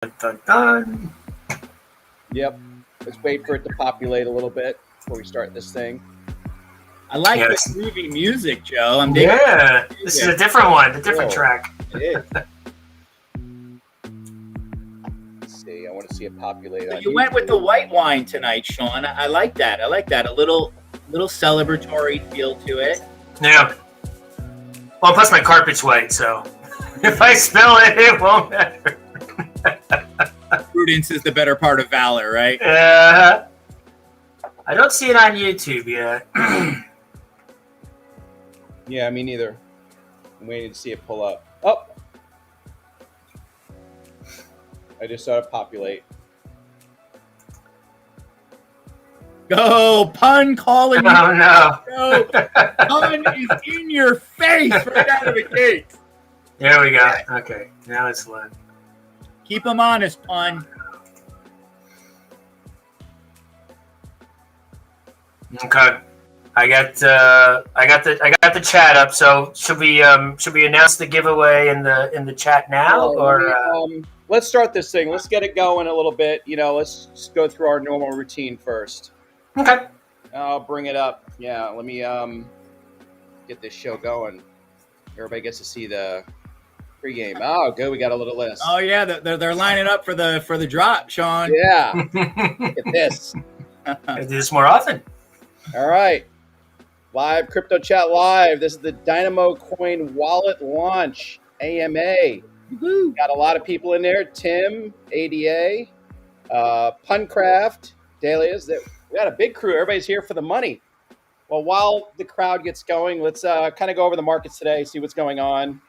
Dun, dun, dun. Yep. Let's wait for it to populate a little bit before we start this thing. I like Yes. the groovy music, Joe. I'm digging Yeah, this is a different one, a different Whoa. track. It is. Let's see. I want to see it populate. So On you went with the white wine tonight, Shaun. I like that. I like that. A little celebratory feel to it. Yeah. Well, plus my carpet's white, so if I spill it, it won't matter. Prudence is the better part of valor, right? Yeah. I don't see it on YouTube yet. Yeah, me neither. I'm waiting to see it pull up. Oh! I just saw it populate. Go, pun calling you. Oh, no. Joe. Pun is in your face right out of the gate. There we go. Okay, now it's lit. Keep him honest, pun. Okay. I got the chat up. So should we announce the giveaway in the chat now, or let's start this thing. Let's get it going a little bit. Let's just go through our normal routine first. Okay. I'll bring it up. Yeah, let me get this show going. Everybody gets to see the pregame. Oh, good. We got a little list. Oh yeah, they're lining up for the drop, Shaun. Yeah. Look at this. I do this more often. All right. Live Crypto Chat Live. This is the Dynamo Coin Wallet launch, AMA. Woo-hoo. Got a lot of people in there. Tim, ADA, Puncraft, Dahlias. We got a big crew. Everybody's here for the money. Well, while the crowd gets going, let's kind of go over the markets today, see what's going on.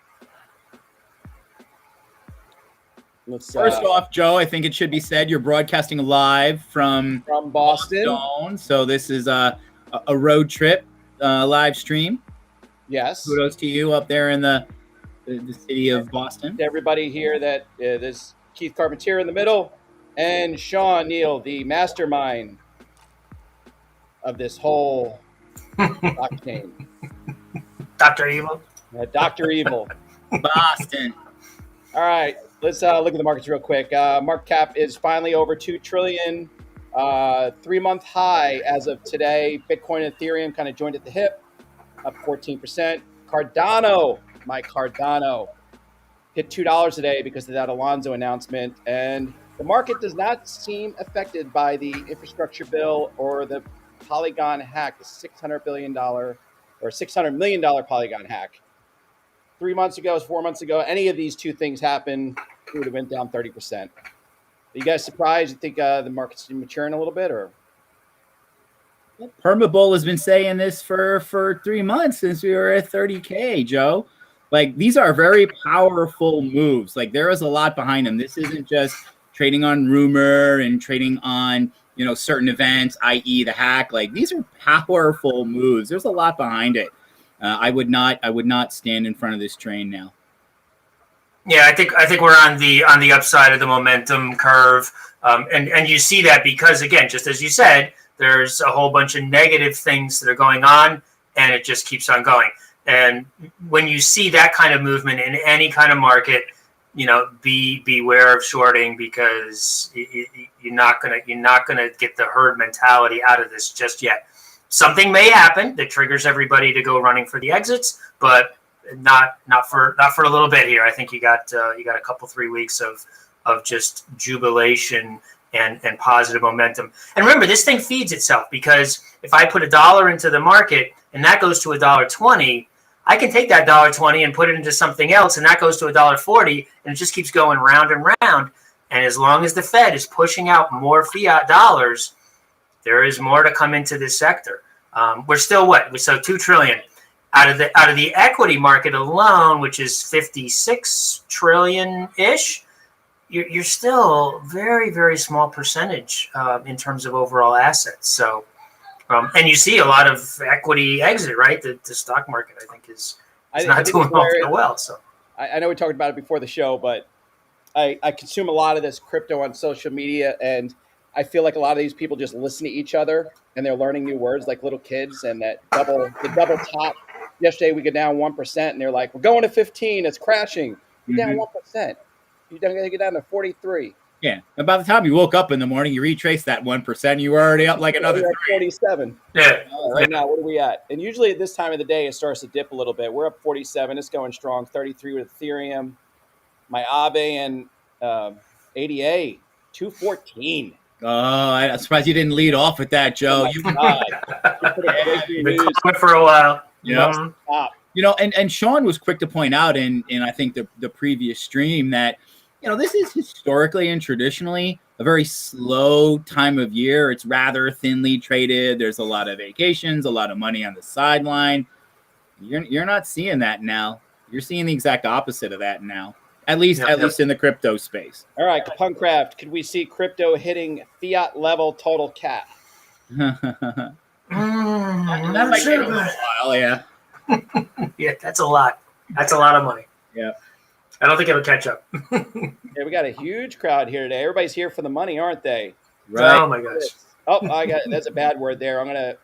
First off, Joe, I think it should be said you're broadcasting live from Boston. So this is a road trip live stream. Yes. Kudos to you up there in the city of Boston. To everybody here that there's Keith Carpentier in the middle and Shaun, Neal, the mastermind of this whole blockchain. Dr. Evil. Dr. Evil. Boston. All right, let's look at the markets real quick. Market cap is finally over $2 trillion, 3-month high as of today. Bitcoin and Ethereum kind of joined at the hip, up 14%. Cardano, my Cardano, hit $2 today because of that Alonzo announcement. And the market does not seem affected by the infrastructure bill or the Polygon hack, the $600 billion or $600 million Polygon hack. 3 months ago, 4 months ago, any of these two things happened, it would have went down 30%. Are you guys surprised? You think the market's maturing a little bit, or? Permabull has been saying this for 3 months since we were at 30K, Joe. Like, these are very powerful moves. Like, there is a lot behind them. This isn't just trading on rumor and trading on, certain events, i.e. the hack. Like, these are powerful moves. There's a lot behind it. I would not stand in front of this train now. Yeah, I think we're on the upside of the momentum curve, and you see that because, again, just as you said, there's a whole bunch of negative things that are going on, and it just keeps on going. And when you see that kind of movement in any kind of market, beware of shorting, because you're not gonna get the herd mentality out of this just yet. Something may happen that triggers everybody to go running for the exits, but not for a little bit here. I think you got a couple 3 weeks of just jubilation and positive momentum. And remember, this thing feeds itself, because if I put $1 into the market and that goes to $1.20, I can take that $1.20 and put it into something else, and that goes to $1.40, and it just keeps going round and round. And as long as the Fed is pushing out more fiat dollars, there is more to come into this sector. We're still so $2 trillion out of the equity market alone, which is 56 trillion ish. You're still very, very small percentage in terms of overall assets. So, and you see a lot of equity exit, right? The stock market, I think, is not doing all that well. So I know we talked about it before the show, but I consume a lot of this crypto on social media, and I feel like a lot of these people just listen to each other, and they're learning new words like little kids, and the double top. Yesterday we go down 1%, and they're like, "We're going to 15. It's crashing." You're down 1%. You're going to get down to 43. Yeah. And by the time you woke up in the morning, you retraced that 1%. You were already up like another We're at 3. 47. Yeah. Right now, what are we at? And usually at this time of the day, it starts to dip a little bit. We're up 47. It's going strong. 33 with Ethereum. My Aave and ADA, 214. Oh, I'm surprised you didn't lead off with that, Joe. Oh my God. You put a breakthrough Been news calling for a while. Yeah. top. And Shaun was quick to point out in I think the previous stream that, this is historically and traditionally a very slow time of year. It's rather thinly traded. There's a lot of vacations, a lot of money on the sideline. You're not seeing that now. You're seeing the exact opposite of that now. At least in the crypto space. All right, Punkcraft, could we see crypto hitting fiat level total cap? That Never might take sure. a little while, yeah. Yeah, that's a lot. That's a lot of money. Yeah. I don't think it'll catch up. Yeah, we got a huge crowd here today. Everybody's here for the money, aren't they? Right. Oh my gosh. Oh, that's a bad word there. I'm gonna.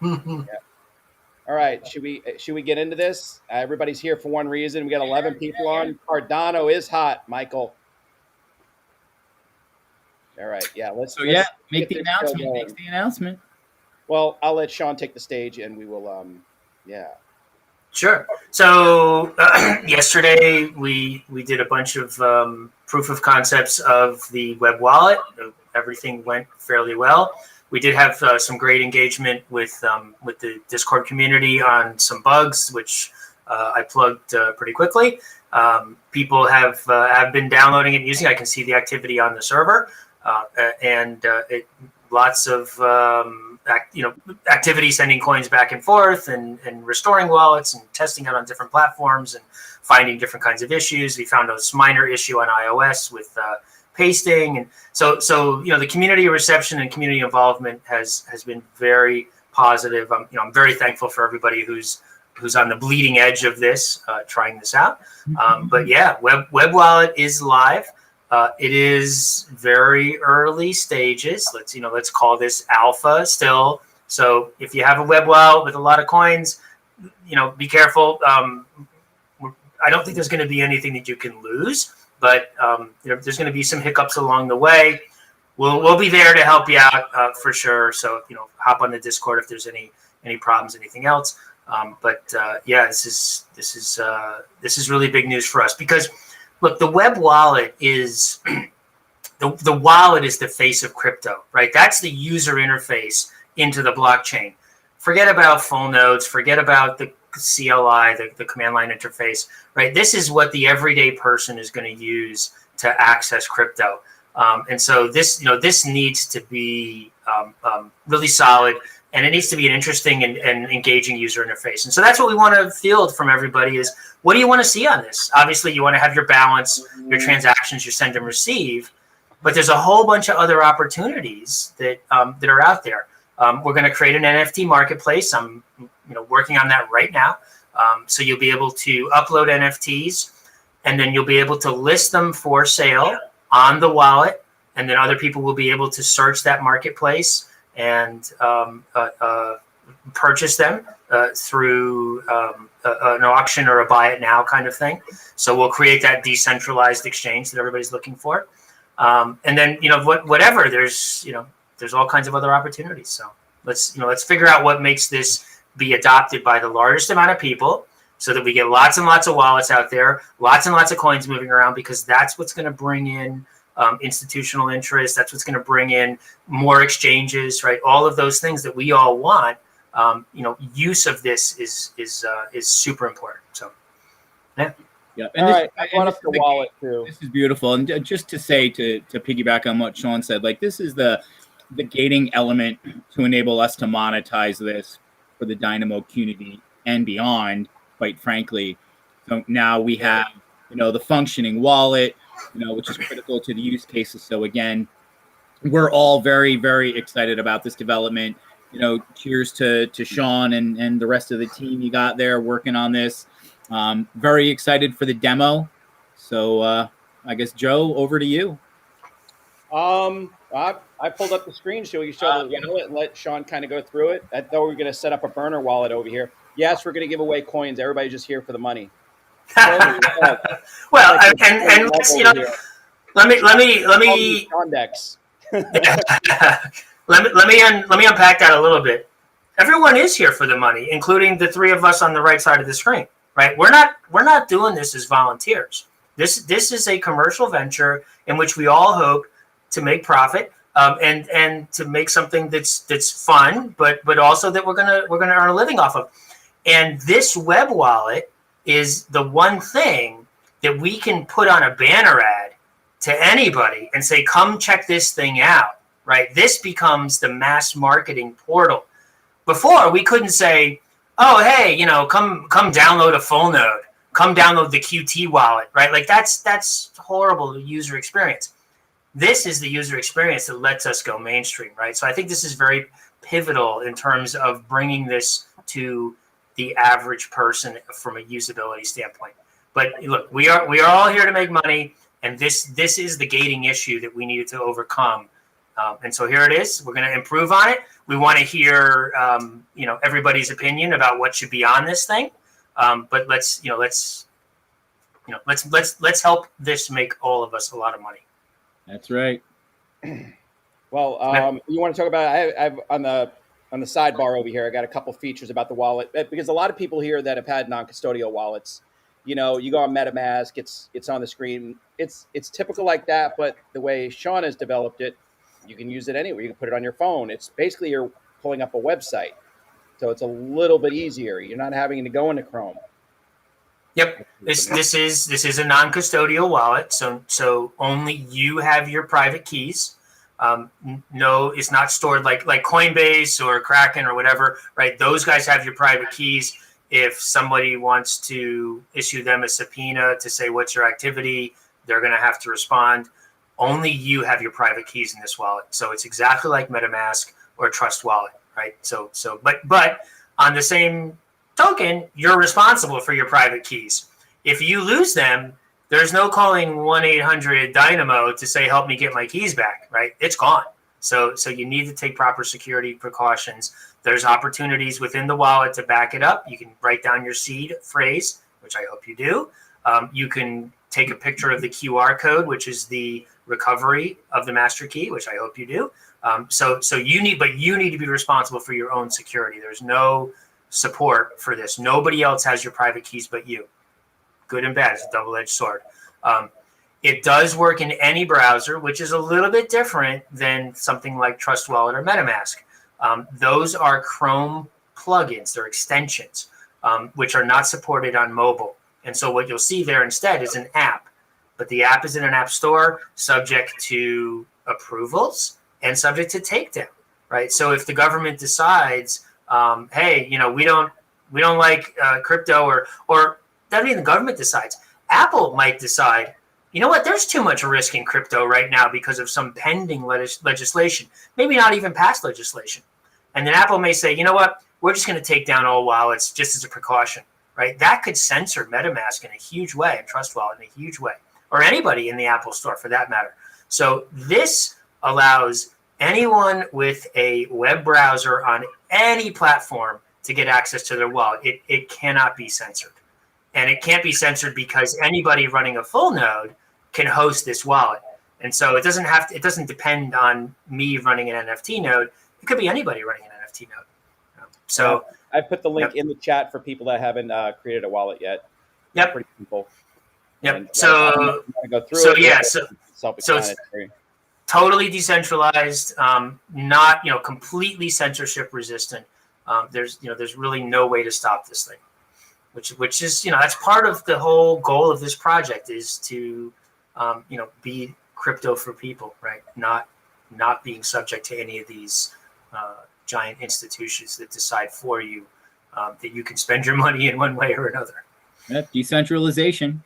Yeah. All right, should we get into this? Everybody's here for one reason. We got 11 people on. Cardano is hot, Michael. All right, yeah. Let's make the announcement. Make the announcement. Well, I'll let Shaun take the stage, and we will. Sure. So yesterday we did a bunch of proof of concepts of the web wallet. Everything went fairly well. We did have some great engagement with the Discord community on some bugs, which I plugged pretty quickly. People have been downloading it and using it. I can see the activity on the server, and lots of activity, sending coins back and forth, and restoring wallets, and testing out on different platforms, and finding different kinds of issues. We found a minor issue on iOS with pasting, and so the community reception and community involvement has been very positive. I'm very thankful for everybody who's on the bleeding edge of this, trying this out. But yeah, web wallet is live. It is very early stages. Let's call this alpha still. So if you have a web wallet with a lot of coins, be careful. I don't think there's going to be anything that you can lose, but there's going to be some hiccups along the way. We'll be there to help you out for sure. So hop on the Discord if there's any problems, anything else. This is really big news for us because. Look, the web wallet is the wallet is the face of crypto, right? That's the user interface into the blockchain. Forget about full nodes. Forget about the CLI, the command line interface, right? This is what the everyday person is going to use to access crypto. And so this needs to be really solid, and it needs to be an interesting and engaging user interface. And so that's what we want to field from everybody is, what do you want to see on this? Obviously, you want to have your balance, your transactions, your send and receive, but there's a whole bunch of other opportunities that are out there. We're going to create an NFT marketplace. I'm working on that right now. So you'll be able to upload NFTs, and then you'll be able to list them for sale on the wallet, and then other people will be able to search that marketplace and purchase them through an auction or a buy it now kind of thing. So we'll create that decentralized exchange that everybody's looking for. And then whatever, there's all kinds of other opportunities. So let's figure out what makes this be adopted by the largest amount of people, so that we get lots and lots of wallets out there, lots and lots of coins moving around, because that's what's going to bring in institutional interest. That's what's going to bring in more exchanges, right? All of those things that we all want. Use of this is super important. So, yeah. Yeah. And all right, I brought up the wallet too. This is beautiful, and just to say to piggyback on what Shaun said, like this is the gating element to enable us to monetize this for the Dynamo community and beyond. Quite frankly, so now we have the functioning wallet, which is critical to the use cases. So again, we're all very, very excited about this development. Cheers to Shaun and the rest of the team you got there working on this. Very excited for the demo. So I guess, Joe, over to you. I pulled up the screen so we can show the wallet and let Shaun kind of go through it. I thought we were going to set up a burner wallet over here. Yes, we're going to give away coins. Everybody's just here for the money. Well, and let's, let me Condex. let me unpack that a little bit. Everyone is here for the money, including the three of us on the right side of the screen, right? We're not doing this as volunteers. This is a commercial venture in which we all hope to make profit, and to make something that's fun, but also that we're gonna earn a living off of. And this web wallet is the one thing that we can put on a banner ad to anybody and say, come check this thing out, right? This becomes the mass marketing portal. Before, we couldn't say, oh, hey, come download a full node, come download the QT wallet, right? Like that's horrible user experience. This is the user experience that lets us go mainstream, right? So I think this is very pivotal in terms of bringing this to the average person from a usability standpoint. But look, we are all here to make money, and this is the gating issue that we needed to overcome. And so here it is. We're going to improve on it. We want to hear everybody's opinion about what should be on this thing. But let's help this make all of us a lot of money. That's right. Well, you want to talk about? I've on the sidebar over here. I got a couple features about the wallet, because a lot of people here that have had non-custodial wallets, you go on MetaMask, it's on the screen. It's typical like that, but the way Shaun has developed it, you can use it anywhere. You can put it on your phone. It's basically you're pulling up a website, so it's a little bit easier. You're not having to go into Chrome. Yep, this is a non-custodial wallet, so only you have your private keys. No, it's not stored like Coinbase or Kraken or whatever, right? Those guys have your private keys. If somebody wants to issue them a subpoena to say what's your activity, they're going to have to respond. Only you have your private keys in this wallet, so it's exactly like MetaMask or Trust Wallet, right? But on the same token, you're responsible for your private keys. If you lose them, there's no calling 1-800-Dynamo to say, help me get my keys back, right? It's gone. So you need to take proper security precautions. There's opportunities within the wallet to back it up. You can write down your seed phrase, which I hope you do. You can take a picture of the QR code, which is the recovery of the master key, which I hope you do. So you need to be responsible for your own security. There's no support for this. Nobody else has your private keys but you. Good and bad. It's a double-edged sword. It does work in any browser, which is a little bit different than something like Trust Wallet or MetaMask. Those are Chrome plugins. They're extensions, which are not supported on mobile. And so what you'll see there instead is an app. But the app is in an app store, subject to approvals and subject to takedown, right? So if the government decides, hey, we don't like crypto, or that means the government decides. Apple might decide, you know what, there's too much risk in crypto right now because of some pending legislation, maybe not even past legislation. And then Apple may say, you know what, we're just going to take down all wallets just as a precaution, right? That could censor MetaMask in a huge way, and Trust Wallet in a huge way, or anybody in the Apple Store for that matter. So this allows anyone with a web browser on any platform to get access to their wallet. It cannot be censored. And it can't be censored because anybody running a full node can host this wallet. And so it doesn't depend on me running an NFT node. It could be anybody running an NFT node. So I put the link in the chat for people that haven't created a wallet yet. Yep. Pretty simple. Yep. And, so go through so it. yeah. So it's totally decentralized, not completely censorship resistant. There's really no way to stop this thing, which is that's part of the whole goal of this project, is to be crypto for people, right? Not being subject to any of these giant institutions that decide for you that you can spend your money in one way or another. Yep, decentralization.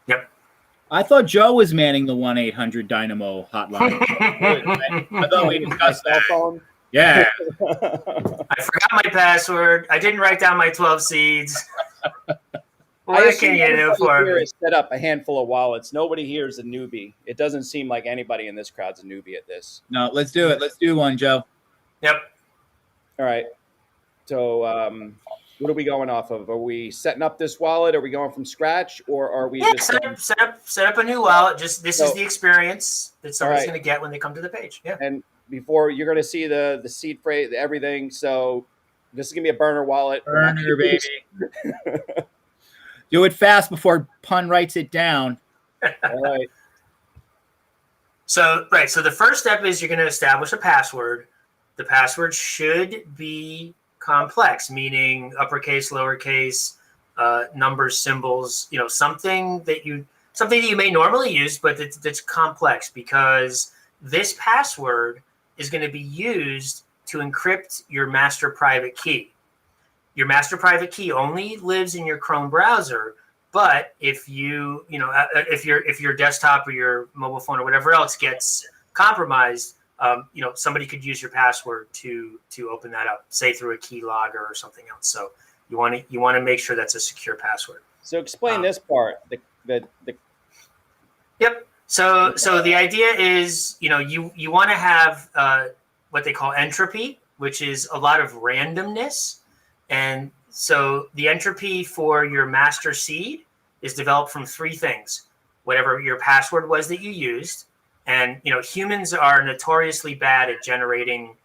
Yep. I thought Joe was manning the 1-800-Dynamo hotline. I thought we discussed that. phone. Yeah. I forgot my password. I didn't write down my 12 seeds. What can you do for me? Set up a handful of wallets. Nobody here is a newbie. It doesn't seem like anybody in this crowd's a newbie at this. No, let's do it. Let's do one, Joe. Yep. All right. So What are we going off of? Are we setting up this wallet? Are we going from scratch, or are we Yeah, just set up a new wallet. Just this is So- the experience that somebody's right. going to get when they come to the page. Yeah. And before you're going to see the seed phrase, everything. So this is going to be a burner wallet. We're not Burner, baby. Do it fast before Pun writes it down. All right. So the first step is you're going to establish a password. The password should be complex, meaning uppercase, lowercase, numbers, symbols. Something that you may normally use, but that's complex, because this password is going to be used to encrypt your master private key. Your master private key only lives in your Chrome browser, but if if your desktop or your mobile phone or whatever else gets compromised, somebody could use your password to open that up, say through a key logger or something else. So you want to make sure that's a secure password. So explain this part. Yep. So the idea is, you want to have what they call entropy, which is a lot of randomness. And so the entropy for your master seed is developed from three things: whatever your password was that you used. And, humans are notoriously bad at generating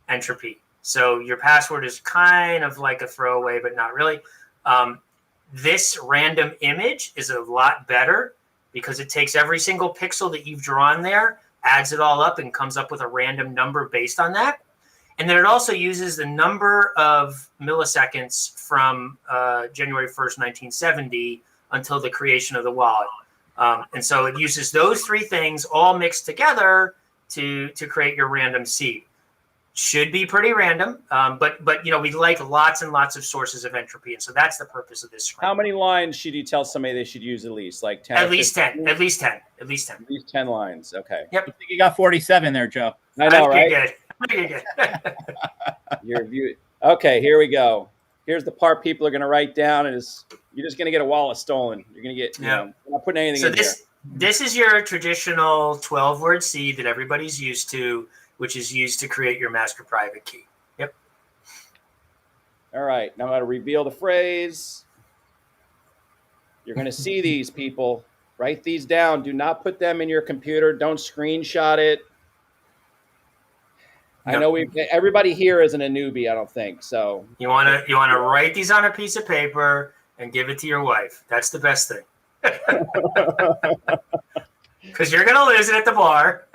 entropy. So your password is kind of like a throwaway, but not really. This random image is a lot better, because it takes every single pixel that you've drawn there, adds it all up, and comes up with a random number based on that. And then it also uses the number of milliseconds from January 1st, 1970 until the creation of the wallet. And so it uses those three things all mixed together to create your random seed. Should be pretty random, but we like lots and lots of sources of entropy, and so that's the purpose of this screen. How many lines should you tell somebody they should use at least? Like 10? At least 10. At least 10. At least 10 lines. Okay. Yep. I think you got 47 there, Joe. I know, right? You're good. Your view. Okay, here we go. Here's the part people are going to write down: is you're just going to get a wallet stolen. You're going to get. We're not putting anything in here. This is your traditional 12-word seed that everybody's used to, which is used to create your master private key. Yep. All right. Now I'm going to reveal the phrase. You're going to see these, people. Write these down. Do not put them in your computer. Don't screenshot it. I know everybody here isn't a newbie, I don't think. So you want to write these on a piece of paper and give it to your wife. That's the best thing. Because you're going to lose it at the bar.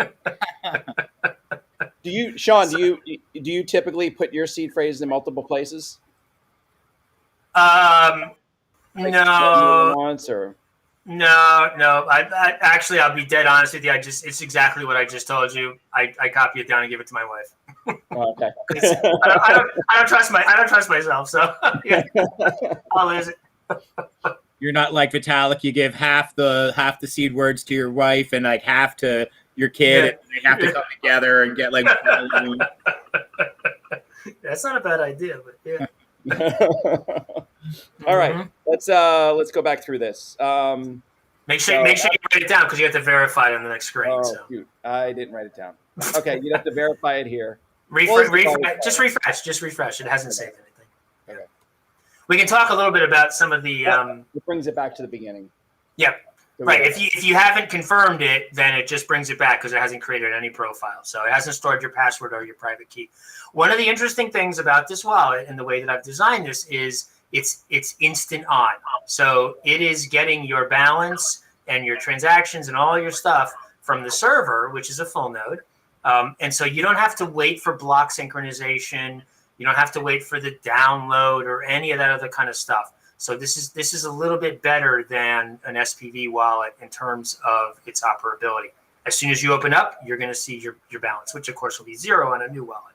Shaun, do you typically put your seed phrase in multiple places? No. Once or No. I actually, I'll be dead honest with you. It's exactly what I just told you. I copy it down and give it to my wife. Oh, okay. I don't trust myself, so yeah, I'll lose it. You're not like Vitalik. You give half the seed words to your wife and like half to your kid, and they have to come together and get like. That's not a bad idea, but yeah. All right, let's go back through this. Make sure you write it down, because you have to verify it on the next screen. Oh, shoot. I didn't write it down. Okay, you have to verify it here. Just refresh. It hasn't saved anything. Okay. We can talk a little bit about some of the. It brings it back to the beginning. Yep. Right. If you haven't confirmed it, then it just brings it back because it hasn't created any profile. So it hasn't stored your password or your private key. One of the interesting things about this wallet and the way that I've designed this is it's instant on. So it is getting your balance and your transactions and all your stuff from the server, which is a full node. And so you don't have to wait for block synchronization. You don't have to wait for the download or any of that other kind of stuff. So this is a little bit better than an SPV wallet in terms of its operability. As soon as you open up, you're going to see your balance, which of course will be 0 on a new wallet.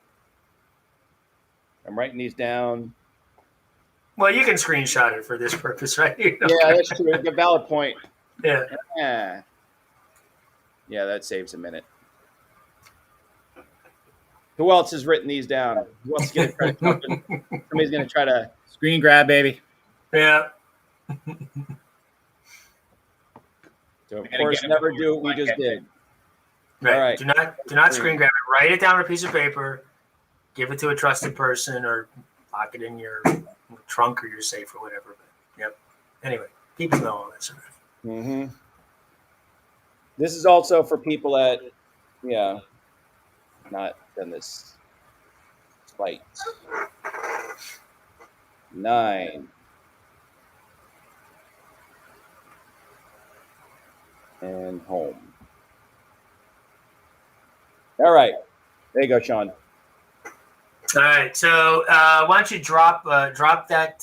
I'm writing these down. Well, you can screenshot it for this purpose, right? Yeah, that's true. A valid point. Yeah. Yeah, that saves a minute. Who else has written these down? Who else is going to try to come in? Somebody's going to try to screen grab, baby. Yeah. So of course, never do what we just did. Right. All right. Do not screen grab it. Write it down on a piece of paper. Give it to a trusted person, or lock it in your trunk or your safe or whatever. But, yep. Anyway, people know all that sort of. Mm-hmm. This is also for people that, not done this. Flight 9 and home. All right, there you go, Shaun. All right, so why don't you drop that?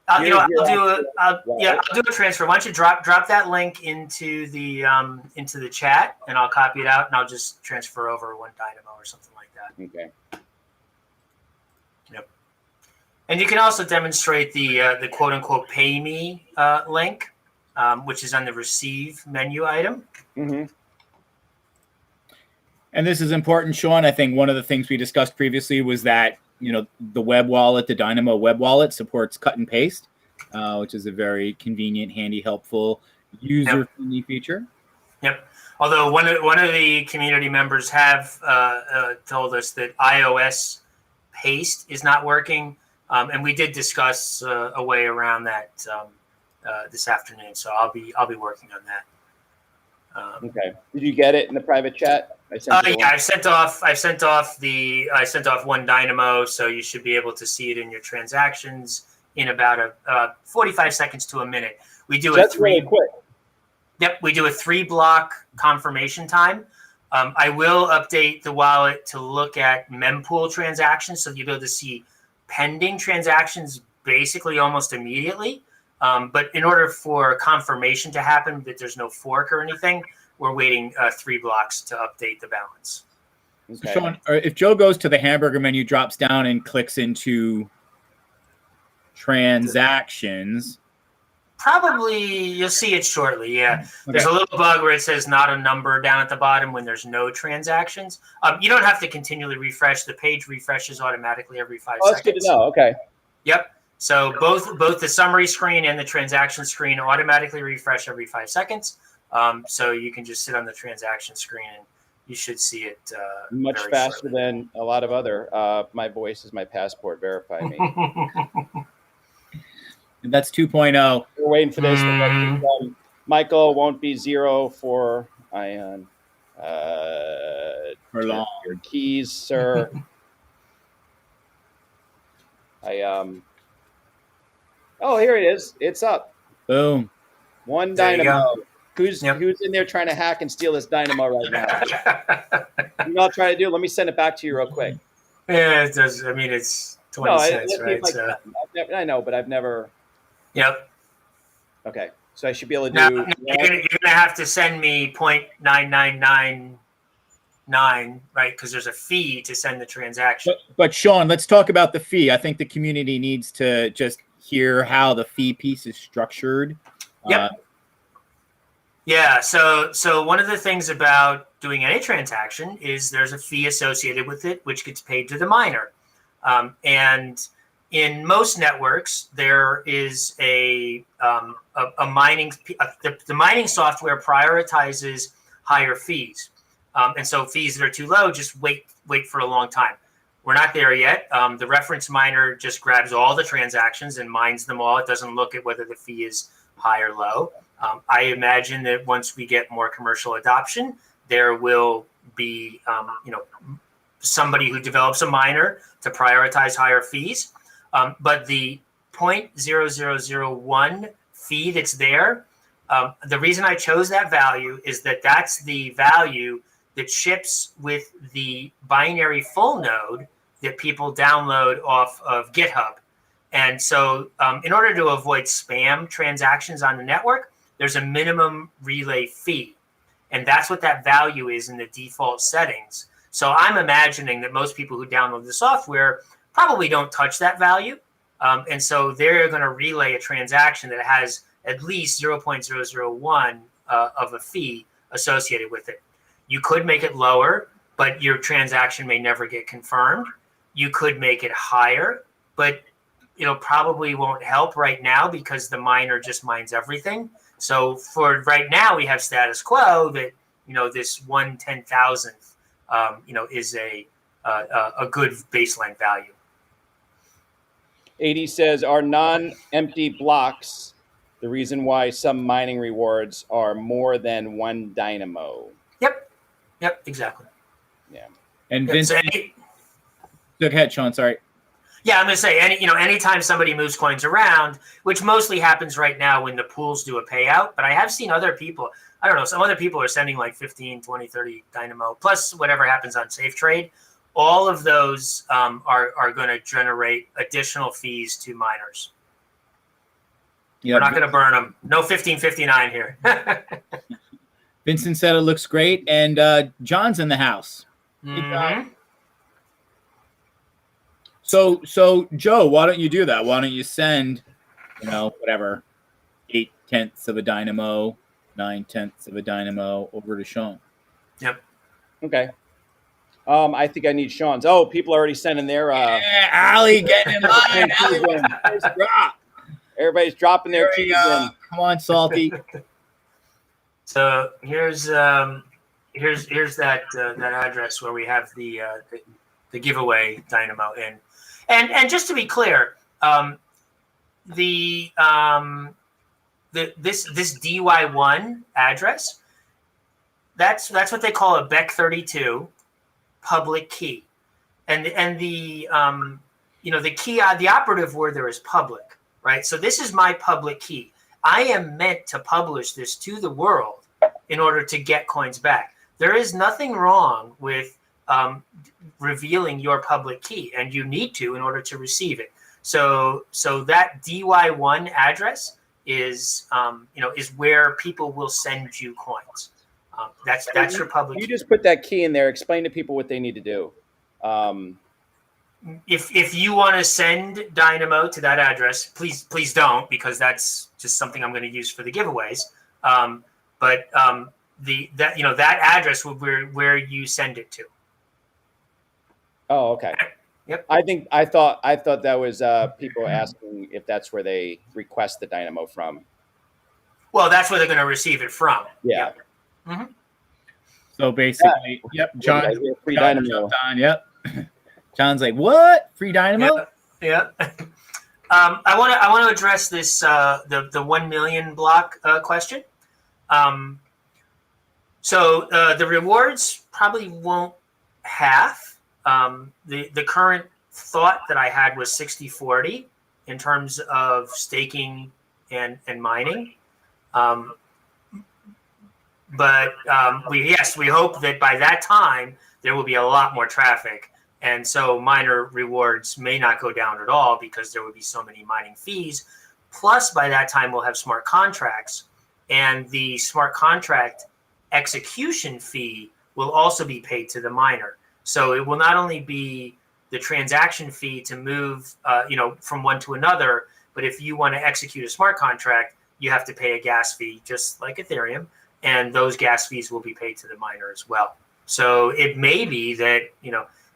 I'll do a transfer. Why don't you drop that link into the chat, and I'll copy it out, and I'll just transfer over one Dynamo or something like that. Okay. Yep. And you can also demonstrate the quote unquote pay me link, which is on the receive menu item. Mm-hmm. And this is important, Shaun. I think one of the things we discussed previously was that, the web wallet, the Dynamo web wallet supports cut and paste, which is a very convenient, handy, helpful, user-friendly feature. Yep. Although one of the community members have told us that iOS paste is not working, and we did discuss a way around that this afternoon. So I'll be working on that. Okay. Did you get it in the private chat? I sent off one Dynamo, so you should be able to see it in your transactions in about 45 seconds to a minute. We do That's really quick. Yep, we do a 3-block confirmation time. I will update the wallet to look at mempool transactions, so you'll be able to see pending transactions basically almost immediately. But in order for confirmation to happen that there's no fork or anything, we're waiting 3 blocks to update the balance. Okay. So Shaun, if Joe goes to the hamburger menu, drops down and clicks into transactions, probably you'll see it shortly. Yeah. Okay. There's a little bug where it says not a number down at the bottom when there's no transactions. You don't have to continually refresh. The page refreshes automatically every 5 seconds. That's good to know. Okay. Yep. So both the summary screen and the transaction screen automatically refresh every 5 seconds. So you can just sit on the transaction screen and you should see it much very faster shortly. than a lot of other. My voice is my passport. Verify me. that's 2.0. We're waiting for this. Michael won't be 0 for Ion. For long. Your keys, sir. Oh, here it is. It's up. Boom. One There you Dynamo. go. Who's in there trying to hack and steal this Dynamo right now? You know what I'll try to do? Let me send it back to you real quick. Yeah, it does. I mean, it's 20 cents, right? I know, but I've never. Yep. Okay, so I should be able to Now, do. you're gonna have to send me 0.9999, right? Because there's a fee to send the transaction. But Shaun, let's talk about the fee. I think the community needs to just hear how the fee piece is structured. Yep. Yeah. So one of the things about doing any transaction is there's a fee associated with it, which gets paid to the miner. And in most networks, there is a mining. The mining software prioritizes higher fees, and so fees that are too low just wait for a long time. We're not there yet. The reference miner just grabs all the transactions and mines them all. It doesn't look at whether the fee is high or low. I imagine that once we get more commercial adoption, there will be somebody who develops a miner to prioritize higher fees. But the 0.0001 fee that's there, the reason I chose that value is that that's the value that ships with the binary full node that people download off of GitHub. And so in order to avoid spam transactions on the network, there's a minimum relay fee. And that's what that value is in the default settings. So I'm imagining that most people who download the software probably don't touch that value. And so they're going to relay a transaction that has at least 0.001 of a fee associated with it. You could make it lower, but your transaction may never get confirmed. You could make it higher, but probably won't help right now because the miner just mines everything. So for right now, we have status quo that this 1/10,000th is a good baseline value. AD says, are non-empty blocks the reason why some mining rewards are more than one Dynamo? Yep, exactly. Yeah. And Yep. So Vincent, go ahead, Shaun. Sorry. yeah, I'm going to say anytime somebody moves coins around, which mostly happens right now when the pools do a payout, but I have seen other people, I don't know, some other people are sending like 15, 20, 30 Dynamo plus whatever happens on Safe Trade. All of those are going to generate additional fees to miners. Yeah, We're not going to burn them. No 1559 here. Vincent said it looks great, and John's in the house. Mm-hmm. So Joe, why don't you do that? Why don't you send, whatever, 8/10 of a Dynamo, 9/10 of a Dynamo over to Shaun? Yep. Okay. I think I need Shaun's. Oh, people are already sending their. Ali, get in line. Ali, first drop. Everybody's dropping their keys in. Come on, Salty. So here's that address where we have the giveaway Dynamo in, and just to be clear, this DY1 address, that's what they call a BEC32 public key, and the the key, the operative word there is public, right? So this is my public key. I am meant to publish this to the world in order to get coins back. There is nothing wrong with revealing your public key, and you need to in order to receive it. So that DY1 address is where people will send you coins. That's your public. You just put that key in there. Explain to people what they need to do. If you want to send Dynamo to that address, please don't, because that's just something I'm going to use for the giveaways. But that address will be where you send it to. Oh, okay. Yep. I thought that was people asking if that's where they request the Dynamo from. Well, that's where they're going to receive it from. Yeah. Yep. Mm-hmm. So basically, yep. John free Dynamo. Jumped on. Yep. John's like, what? Free Dynamo? Yeah. I want to address this the 1 million block question. So the rewards probably won't half. The current thought that I had was 60-40 in terms of staking and mining. But we hope that by that time there will be a lot more traffic, and so miner rewards may not go down at all because there will be so many mining fees. Plus, by that time we'll have smart contracts, and the smart contract execution fee will also be paid to the miner. So it will not only be the transaction fee to move, from one to another, but if you want to execute a smart contract, you have to pay a gas fee, just like Ethereum, and those gas fees will be paid to the miner as well. So it may be that,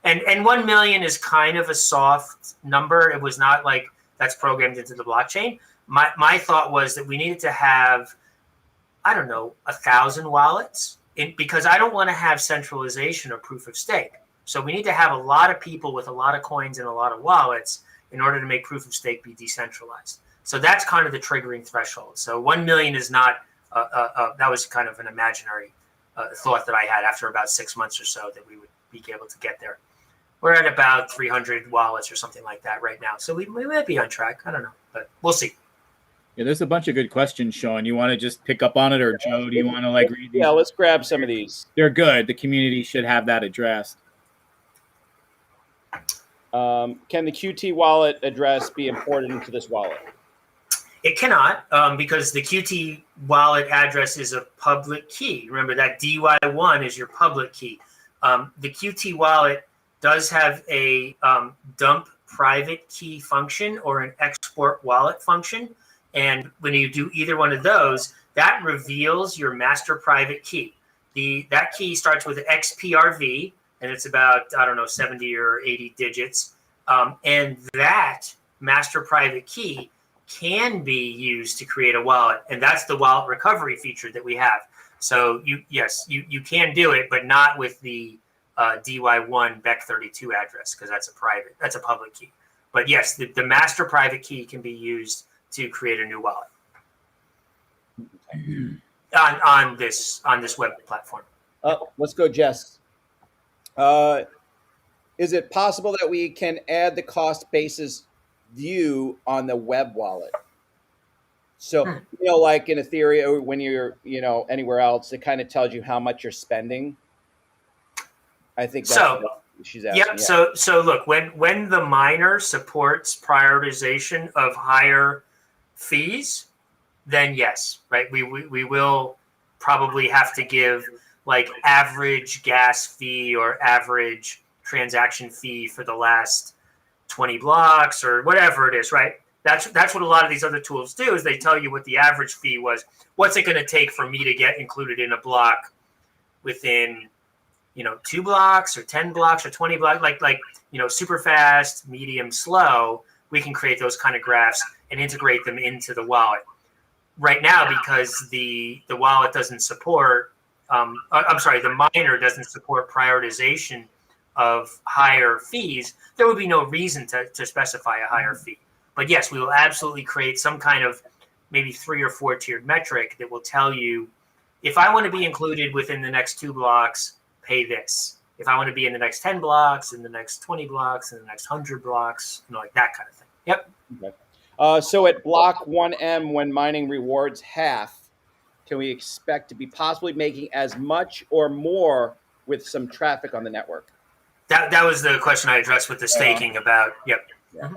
and 1 million is kind of a soft number. It was not like that's programmed into the blockchain. My thought was that we needed to have, 1,000 wallets, because I don't want to have centralization or proof of stake. So we need to have a lot of people with a lot of coins and a lot of wallets in order to make proof of stake be decentralized. So that's kind of the triggering threshold. So 1 million is not, that was kind of an imaginary thought that I had after about 6 months or so that we would be able to get there. We're at about 300 wallets or something like that right now. So we might be on track. I don't know, but we'll see. Yeah, there's a bunch of good questions, Shaun. You want to just pick up on it, or Joe, do you want to read these? Yeah, let's grab some of these. They're good. The community should have that addressed. Can the QT wallet address be imported into this wallet? It cannot, because the QT wallet address is a public key. Remember that DY1 is your public key. The QT wallet does have a dump private key function or an export wallet function. And when you do either one of those, that reveals your master private key. That key starts with XPRV, and it's about, 70 or 80 digits. And that master private key can be used to create a wallet. And that's the wallet recovery feature that we have. So you can do it, but not with the DY1 BEC32 address, because that's a public key. But yes, the master private key can be used to create a new wallet on this web platform. Oh, let's go, Jess. Is it possible that we can add the cost basis view on the web wallet? So, like in Ethereum, or when you're, anywhere else, it kind of tells you how much you're spending. I think that's what she's asking. Yep. Yeah. So look, when the miner supports prioritization of higher fees, then yes, right? We will probably have to give like average gas fee or average transaction fee for the last 20 blocks or whatever it is, right? That's what a lot of these other tools do, is they tell you what the average fee was. What's it going to take for me to get included in a block within 2 blocks or 10 blocks or 20 blocks, like super fast, medium, slow. We can create those kind of graphs and integrate them into the wallet. Right now, because the wallet doesn't support, the miner doesn't support prioritization of higher fees, there would be no reason to specify a higher fee. But yes, we will absolutely create some kind of maybe 3 or 4 tiered metric that will tell you, if I want to be included within the next 2 blocks, pay this. If I want to be in the next 10 blocks, in the next 20 blocks, in the next 100 blocks, like that kind of thing. Yep. Okay. So at block 1M, when mining rewards half, can we expect to be possibly making as much or more with some traffic on the network? That was the question I addressed with the staking about. Yep. Yeah.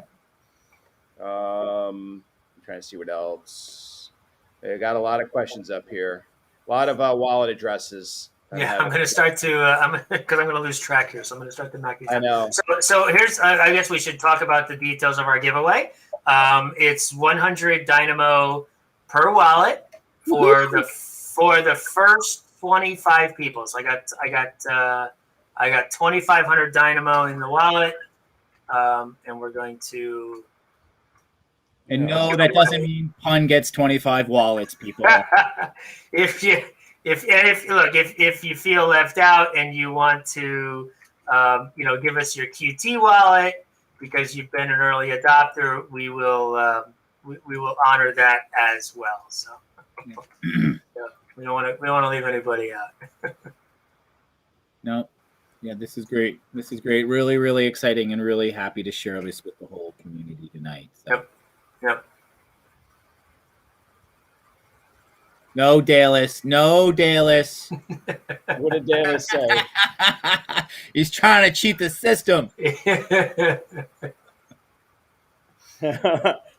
I'm trying to see what else. I got a lot of questions up here. A lot of wallet addresses. Yeah, I'm going to start to because I'm going to lose track here, so I'm going to start to knock these out. I know. So here's I guess we should talk about the details of our giveaway. It's 100 Dynamo per wallet for the first 25 people. So I got 2,500 Dynamo in the wallet, and we're going to. And no, that doesn't mean Pun gets 25 wallets, people. If you feel left out and you want to, give us your QT wallet because you've been an early adopter, we will honor that as well. So we don't want to leave anybody out. No. Yeah, this is great. This is great. Really, really exciting, and really happy to share this with the whole community tonight. So. Yep. No, Dallas. No, Dallas. What did Dallas say? He's trying to cheat the system.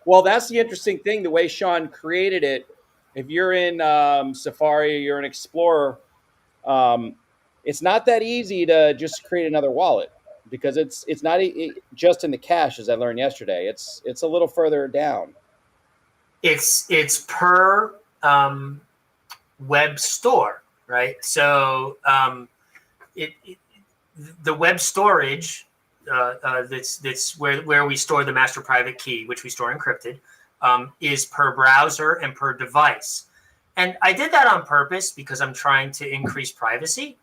Well, that's the interesting thing. The way Shaun created it, if you're in Safari, you're an Explorer, it's not that easy to just create another wallet, because it's not just in the cache, as I learned yesterday. It's a little further down. It's per web store, right? So the web storage that's where we store the master private key, which we store encrypted, is per browser and per device. And I did that on purpose because I'm trying to increase privacy.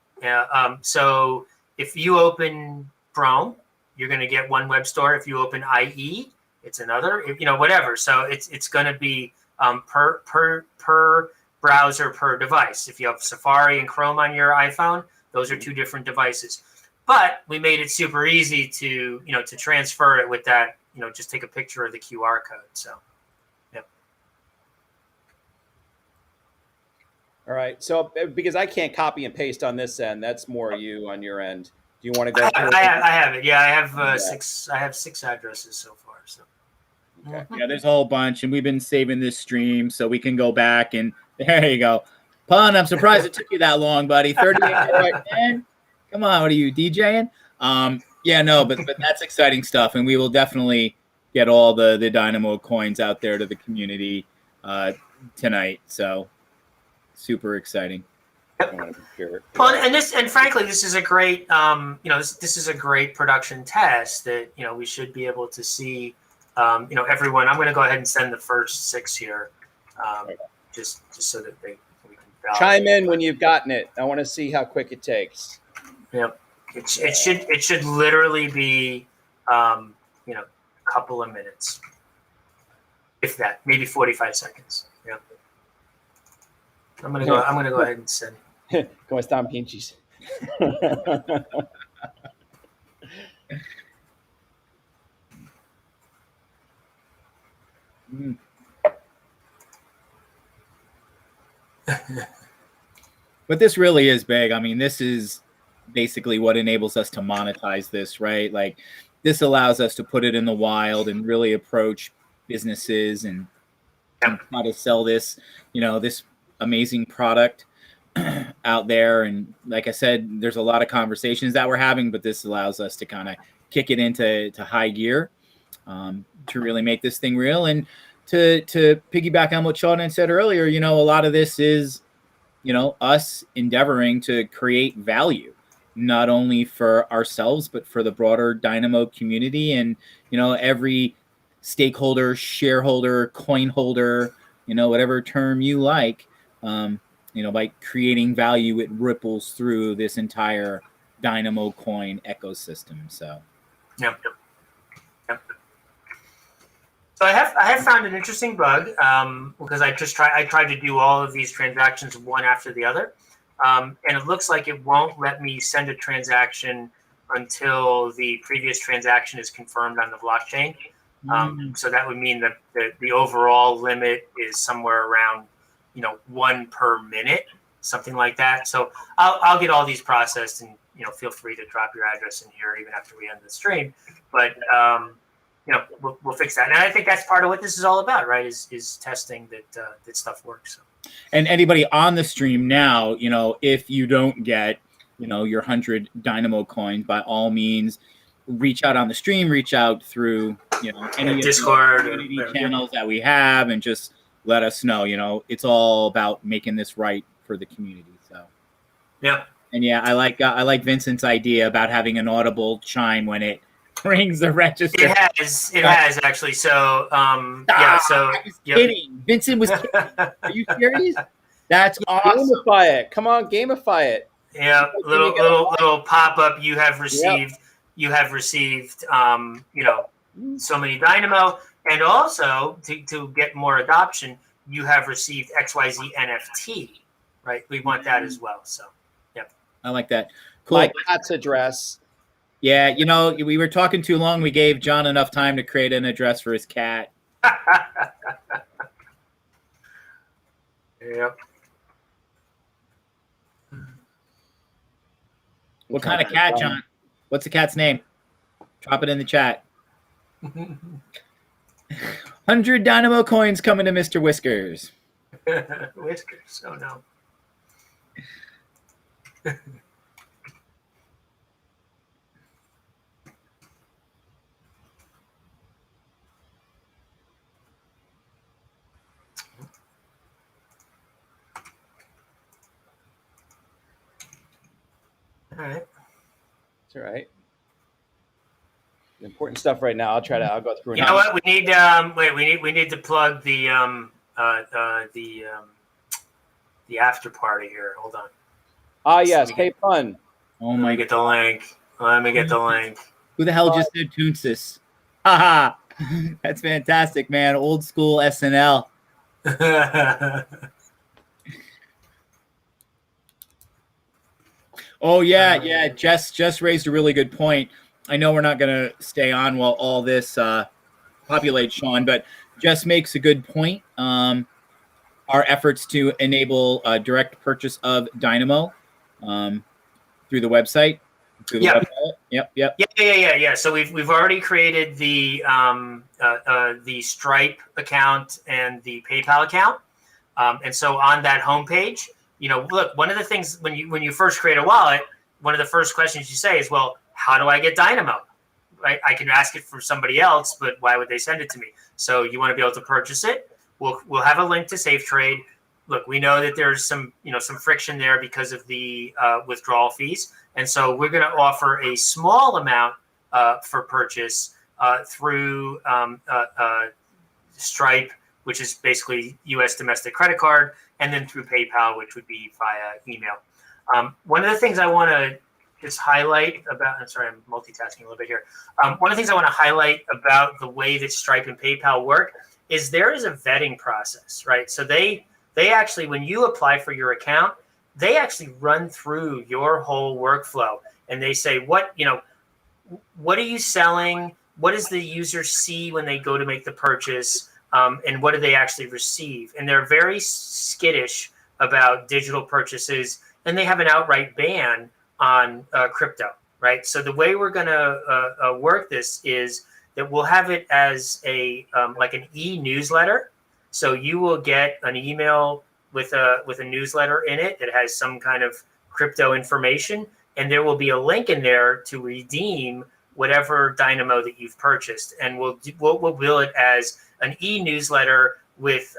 So if you open Chrome, you're going to get one web store. If you open IE, it's another. Whatever. So it's going to be per browser per device. If you have Safari and Chrome on your iPhone, those are 2 different devices. But we made it super easy to transfer it with that. Just take a picture of the QR code. So. All right. So because I can't copy and paste on this end, that's more you on your end. Do you want to go? I have it. Yeah, I have 6. I have 6 addresses so far. So. Okay. Yeah, there's a whole bunch, and we've been saving this stream so we can go back and there you go. Pun, I'm surprised it took you that long, buddy. 38 right then. Come on, what are you DJing? Yeah, no, but that's exciting stuff, and we will definitely get all the Dynamo coins out there to the community tonight. So. Super exciting. Well, and frankly, this is a great, this is a great production test that we should be able to see, everyone. I'm going to go ahead and send the first 6 here, just so that we can chime in when you've gotten it. I want to see how quick it takes. Yeah, it should literally be, couple of minutes, if that, maybe 45 seconds. Yeah. I'm gonna go ahead and send. Como están, pinches? But this really is big. I mean, this is basically what enables us to monetize this, right? Like, this allows us to put it in the wild and really approach businesses and try to sell this, this amazing product out there. And like I said, there's a lot of conversations that we're having, but this allows us to kind of kick it into high gear to really make this thing real. And to piggyback on what Shaun had said earlier, a lot of this is, us endeavoring to create value, not only for ourselves, but for the broader Dynamo community and, every stakeholder, shareholder, coin holder, whatever term you like, by creating value, it ripples through this entire Dynamo Coin ecosystem. So, Yep. So I have found an interesting bug because I tried to do all of these transactions one after the other, and it looks like it won't let me send a transaction until the previous transaction is confirmed on the blockchain. So that would mean that the overall limit is somewhere around 1 per minute, something like that. So I'll get all these processed, and feel free to drop your address in here even after we end the stream. But we'll fix that. And I think that's part of what this is all about, right? Is testing that stuff works. So. And anybody on the stream now, if you don't get, your 100 Dynamo coins, by all means, reach out on the stream, reach out through, any Discord of the community channels that we have, and just let us know. It's all about making this right for the community. So, yeah. And yeah, I like Vincent's idea about having an audible chime when it rings the register. It has actually. So, yeah. So, I was kidding. Vincent was kidding. Are you serious? That's awesome. Gamify it. Come on, gamify it. Yeah, little pop up. You have received. Yep. You have received. So many Dynamo, and also to get more adoption, you have received XYZ NFT. Right. We want that as well. So, yep. I like that. Cool. My cat's address. Yeah, we were talking too long. We gave John enough time to create an address for his cat. Yep. What kind of cat, John? What's the cat's name? Drop it in the chat. 100 Dynamo coins coming to Mr. Whiskers. Whiskers. Oh, no. All right. That's all right. Important stuff right now. I'll go through. You know what? We need we need to plug the after party here. Hold on. Ah, yes. Hey, fun. Oh my! Get the link. Let me get the link. Who the hell just did Toonsis? Haha! That's fantastic, man. Old school SNL. Oh yeah. Jess raised a really good point. I know we're not going to stay on while all this populates, Shaun, but Jess makes a good point. Our efforts to enable direct purchase of Dynamo through the website. Yep. Yeah. So we've already created the Stripe account and the PayPal account, and so on that homepage. Look, one of the things when you first create a wallet, one of the first questions you say is, well, how do I get Dynamo? Right? I can ask it for somebody else, but why would they send it to me? So you want to be able to purchase it. We'll have a link to Safe Trade. Look, we know that there's some friction there because of the withdrawal fees, and so we're going to offer a small amount for purchase through Stripe, which is basically U.S. domestic credit card, and then through PayPal, which would be via email. One of the things I want to just highlight about, I'm sorry, I'm multitasking a little bit here. One of the things I want to highlight about the way that Stripe and PayPal work is there is a vetting process, right? So they actually, when you apply for your account, they actually run through your whole workflow and they say, what are you selling? What does the user see when they go to make the purchase? And what do they actually receive? And they're very skittish about digital purchases, and they have an outright ban on crypto, right? So the way we're going to work this is that we'll have it as a like an e-newsletter. So you will get an email with a newsletter in it that has some kind of crypto information, and there will be a link in there to redeem whatever Dynamo that you've purchased, and we'll bill it as an e-newsletter with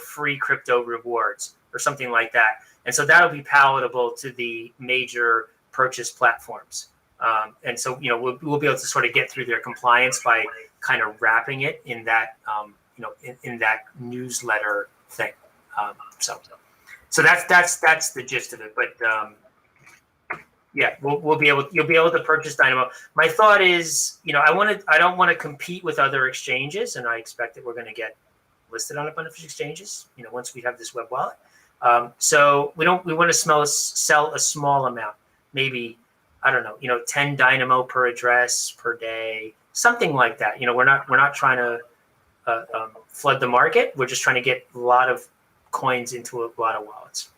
free crypto rewards or something like that. And so that'll be palatable to the major purchase platforms. And so we'll be able to sort of get through their compliance by kind of wrapping it in that in that newsletter thing. So that's the gist of it. But yeah, you'll be able to purchase Dynamo. My thought is, I don't want to compete with other exchanges, and I expect that we're going to get listed on a bunch of exchanges, once we have this web wallet. So we want to sell a small amount, maybe, I don't know, 10 Dynamo per address per day, something like that. We're not trying to flood the market. We're just trying to get a lot of coins into a lot of wallets.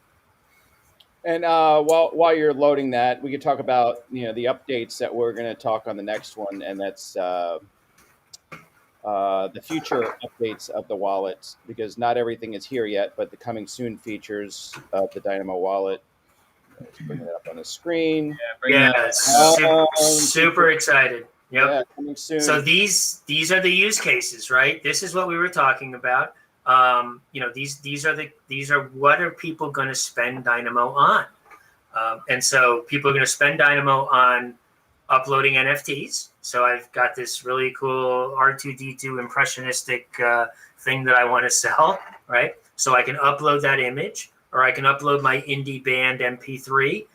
And while you're loading that, we could talk about the updates that we're going to talk on the next one, and that's the future updates of the wallets, because not everything is here yet, but the coming soon features of the Dynamo Wallet. Let's bring it up on the screen. Yeah, super excited. Yep. Yeah, coming soon. So these are the use cases, right? This is what we were talking about. These are what are people going to spend Dynamo on? And so people are going to spend Dynamo on uploading NFTs. So I've got this really cool R2D2 impressionistic thing that I want to sell, right? So I can upload that image, or I can upload my indie band MP3,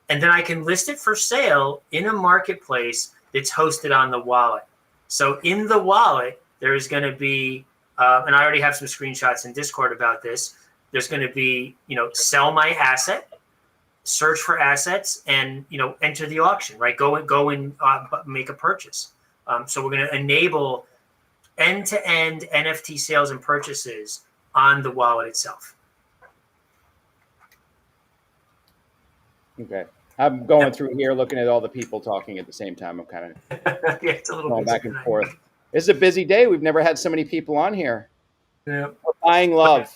and then I can list it for sale in a marketplace that's hosted on the wallet. So in the wallet, there is going to be and I already have some screenshots in Discord about this. There's going to be, sell my asset, search for assets, and, enter the auction, right? Go and make a purchase. So we're going to enable end-to-end NFT sales and purchases on the wallet itself. Okay. I'm going through here, looking at all the people talking at the same time. I'm kind of it's a little going back and forth. This is a busy day. We've never had so many people on here. Yeah. We're buying love.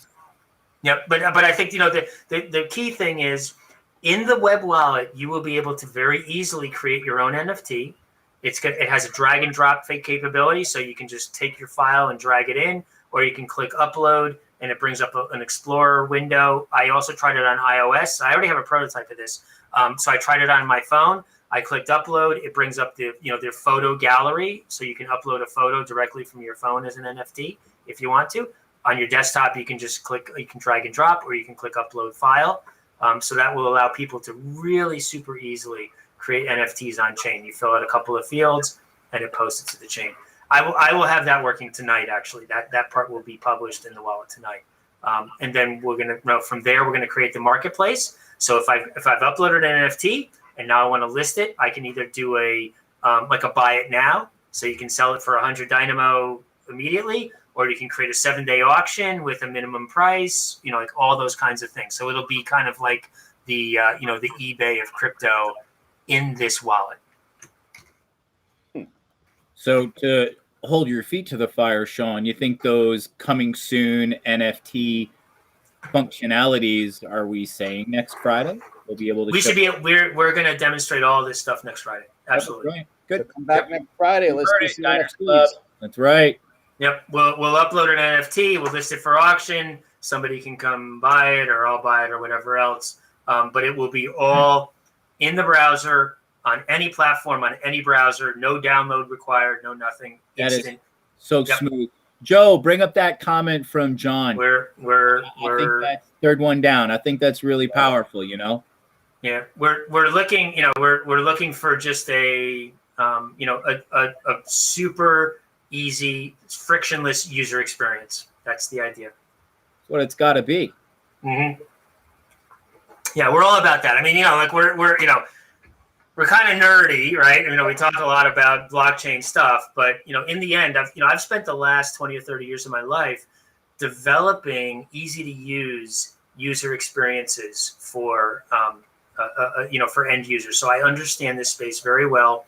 Yeah, but I think the key thing is, in the web wallet, you will be able to very easily create your own NFT. It has a drag and drop fake capability, so you can just take your file and drag it in, or you can click upload and it brings up an Explorer window. I also tried it on iOS. I already have a prototype of this, so I tried it on my phone. I clicked upload. It brings up the photo gallery, so you can upload a photo directly from your phone as an NFT if you want to. On your desktop, you can just click. You can drag and drop, or you can click upload file. So that will allow people to really super easily create NFTs on chain. You fill out a couple of fields, and it posts it to the chain. I will have that working tonight. Actually, that part will be published in the wallet tonight. And then from there we're gonna create the marketplace. So if I've uploaded an NFT and now I want to list it, I can either do a buy it now, so you can sell it for 100 Dynamo immediately, or you can create a 7-day auction with a minimum price, like all those kinds of things. So it'll be kind of like the eBay of crypto in this wallet. So to hold your feet to the fire, Shaun, you think those coming soon NFT functionalities, are we saying next Friday? We'll be able to. We're going to demonstrate all this stuff next Friday. Absolutely. Right. Good. So come back next Friday. Let's do some NFTs. That's right. Yep. We'll upload an NFT. We'll list it for auction. Somebody can come buy it, or I'll buy it, or whatever else. But it will be all in the browser, on any platform, on any browser. No download required. No nothing. That is so smooth. Joe, bring up that comment from John. We're I think that's third one down. I think that's really powerful. Yeah, we're looking, we're looking for just a a super easy, frictionless user experience. That's the idea. That's what it's got to be. Mm-hmm. Yeah, we're all about that. I mean, like we're we're kind of nerdy, right? We talk a lot about blockchain stuff, but in the end, I've spent the last 20 or 30 years of my life developing easy to use user experiences for for end users. So I understand this space very well.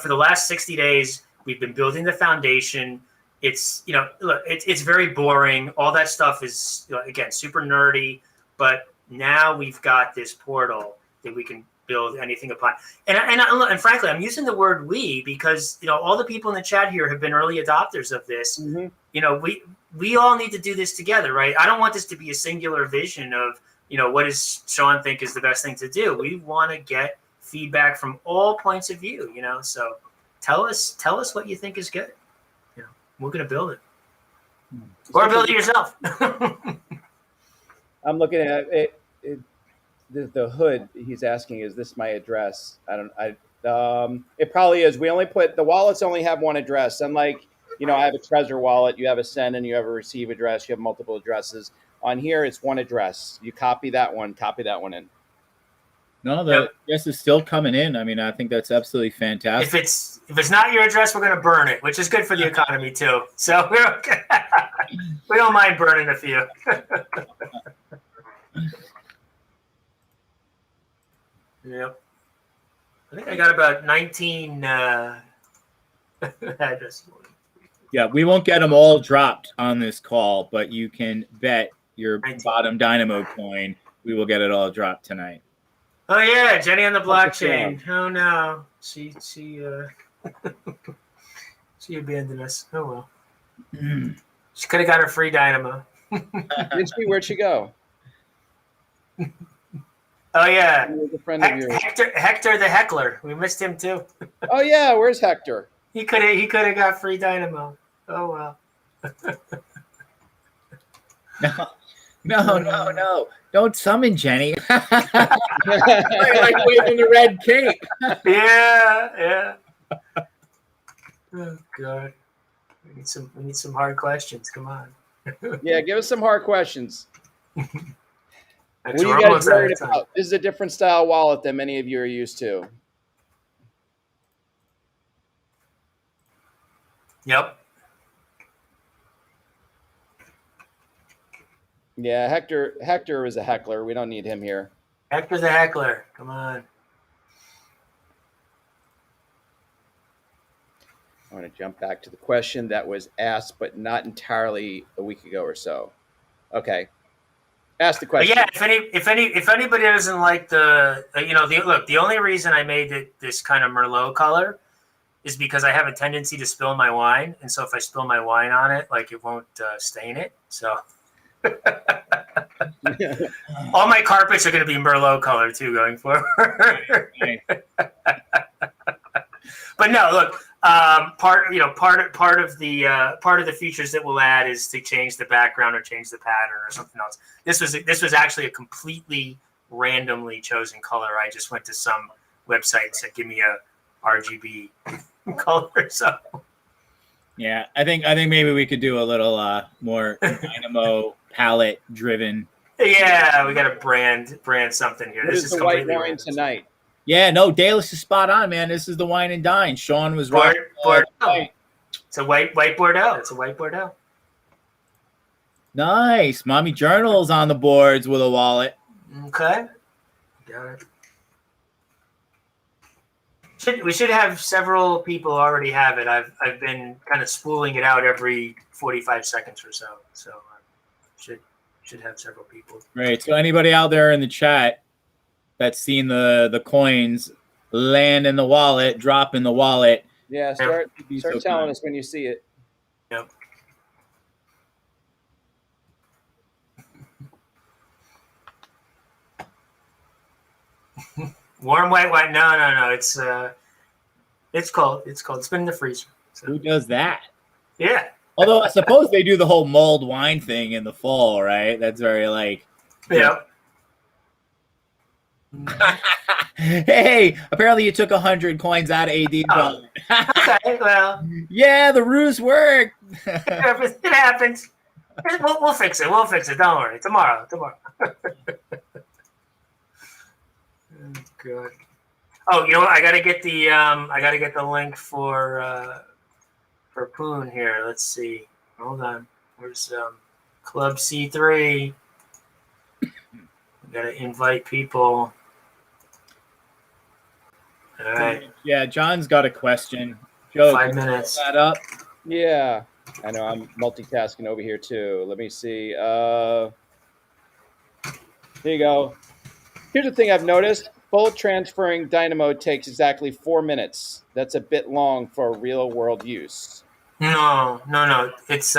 For the last 60 days, we've been building the foundation. It's look, it's very boring. All that stuff is again super nerdy, but now we've got this portal that we can build anything upon. And frankly, I'm using the word we because all the people in the chat here have been early adopters of this. Mm-hmm. We all need to do this together, right? I don't want this to be a singular vision of what does Shaun think is the best thing to do. We want to get feedback from all points of view. So tell us what you think is good. We're gonna build it, or build it yourself. I'm looking at it. The hood. He's asking, "Is this my address?" It probably is. We only put the wallets only have one address. Unlike I have a Trezor wallet. You have a send and you have a receive address. You have multiple addresses. On here, it's one address. You copy that one in. No, the address is still coming in. I mean, I think that's absolutely fantastic. If it's not your address, we're gonna burn it, which is good for the economy too. So we're okay. We don't mind burning a few. Yep. I think I got about 19 addresses. Yeah, we won't get them all dropped on this call, but you can bet your bottom Dynamo coin we will get it all dropped tonight. Oh yeah, Jenny on the blockchain. Oh no, she she abandoned us. Oh well. She could have got her free Dynamo. Where'd she go? Oh yeah, A friend of yours. Hector the heckler. We missed him too. Oh yeah, where's Hector? He could have got free Dynamo. Oh well. No. Don't summon Jenny. Like waving the red cape. Yeah. Oh God. We need some hard questions. Come on. Yeah, give us some hard questions. What are We're you guys almost out worried of time. about? This is a different style wallet than many of you are used to. Yep. Yeah, Hector is a heckler. We don't need him here. Hector the heckler. Come on. I want to jump back to the question that was asked, but not entirely a week ago or so. Okay. Ask the question. Yeah, if anybody doesn't like the only reason I made it this kind of Merlot color is because I have a tendency to spill my wine, and so if I spill my wine on it, like it won't stain it. So all my carpets are going to be Merlot color too going forward. But no, look, part of the features that we'll add is to change the background or change the pattern or something else. This was actually a completely randomly chosen color. I just went to some website and said, "Give me a RGB color." So yeah, I think maybe we could do a little more Dynamo palette driven. Yeah, we got to brand something here. This is the white wine tonight. Yeah, no, Dallas is spot on, man. This is the wine and dine. Shaun was right. It's a white Bordeaux. It's a white Bordeaux. Nice. Mommy Journal's on the boards with a wallet. Okay. Got it. We should have several people already have it. I've been kind of spooling it out every 45 seconds or so. So should have several people. Right. So anybody out there in the chat that's seen the coins land in the wallet, drop in the wallet. Yeah, start telling us when you see it. Yep. Warm white wine. No. It's cold. It's been in the freezer. So. Who does that? Yeah. Although I suppose they do the whole mulled wine thing in the fall, right? That's very like. Yeah. Hey, apparently you took 100 coins out of AD's Oh, wallet. okay, well, Yeah, the ruse worked. it happens. We'll fix it. We'll fix it. Don't worry. Tomorrow. Oh, God. Oh, you know what? I gotta get the link for Poon here. Let's see. Hold on. Where's Club C3? We gotta invite people. All right. Yeah, John's got a question. Joe, 5 can you pull minutes. that up? Yeah, I know. I'm multitasking over here too. Let me see. There you go. Here's the thing I've noticed. Full transferring Dynamo takes exactly 4 minutes. That's a bit long for real world use. No. It's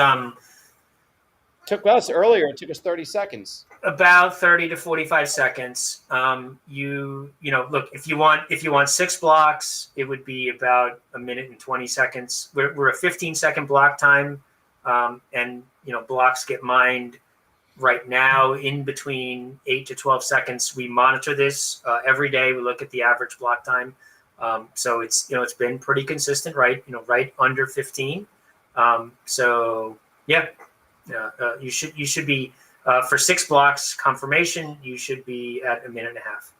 Took us earlier. It took us 30 seconds. about 30 to 45 seconds. Look, if you want 6 blocks, it would be about a minute and 20 seconds. We're a 15-second block time, and blocks get mined right now in between 8 to 12 seconds. We monitor this every day. We look at the average block time. So it's been pretty consistent, right? Right under 15. So yeah, you should be for 6 blocks confirmation. You should be at a minute and a half.